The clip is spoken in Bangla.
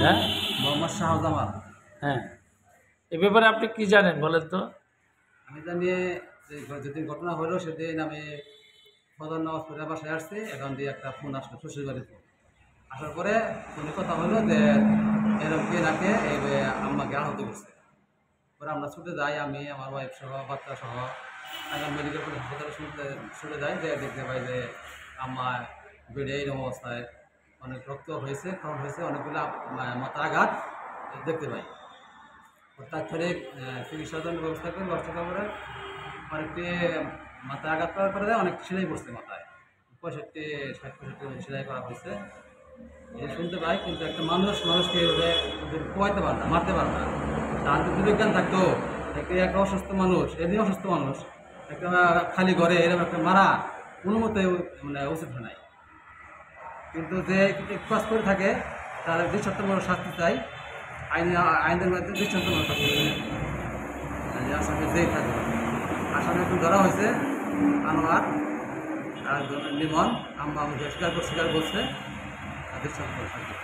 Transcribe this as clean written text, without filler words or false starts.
হ্যাঁ, মোহাম্মদ শাহজামাল। হ্যাঁ, এ ব্যাপারে আপনি কি জানেন বলেন তো? আমি জানি যে যেদিন ঘটনা হলো সেদিন আমি ফজর নামাজ পড়ে বাসায় আসছি, এখন দিয়ে একটা ফোন আসলো শ্বশুর বাড়িতে। আসার পরে ফোনে কথা হলো যে এরকম কে নাকে এই আম্মাকে আহত করছে। পরে আমরা ছুটে যাই, আমি আমার ওয়াইফ সহ বাচ্চা সহ এখন মেডিকেল কলেজ হাসপাতালে ছুটে যাই, যে দেখতে পাই যে আম্মা বেডে এইরকম অবস্থায় অনেক রক্ত হয়েছে, খরণ হয়েছে, অনেকগুলো মাথার আঘাত দেখতে পাই। তাৎক্ষণিক চিকিৎসার জন্য ব্যবস্থা করে অনেকটি মাথায় আঘাত করার পরে অনেক সেলাই পড়ছে মাথায়, 65-60 সেলাই করা হয়েছে। এই শুনতে পাই, কিন্তু একটা মানুষকে এভাবে পোয়াইতে পারে না, মারতে পারে না। তার যদি বিজ্ঞান থাকতো, একটা অসুস্থ মানুষ, এমনি অসুস্থ মানুষ একটা খালি ঘরে এরকম একটা মারা কোনো মতে মানে উচিত হয় নাই। কিন্তু যে কাজ করে থাকে তার দৃষ্টান্তমূলক শাস্তি চাই, আইনের মধ্যে দৃষ্টান্তমূলক শাস্তি চাই। আসামি যেই থাকে, আসামি এখন ধরা হয়েছে আনোয়ার আর লিমন। আম্মা স্বীকার করছে দৃষ্টান্তমূলক শাস্তি।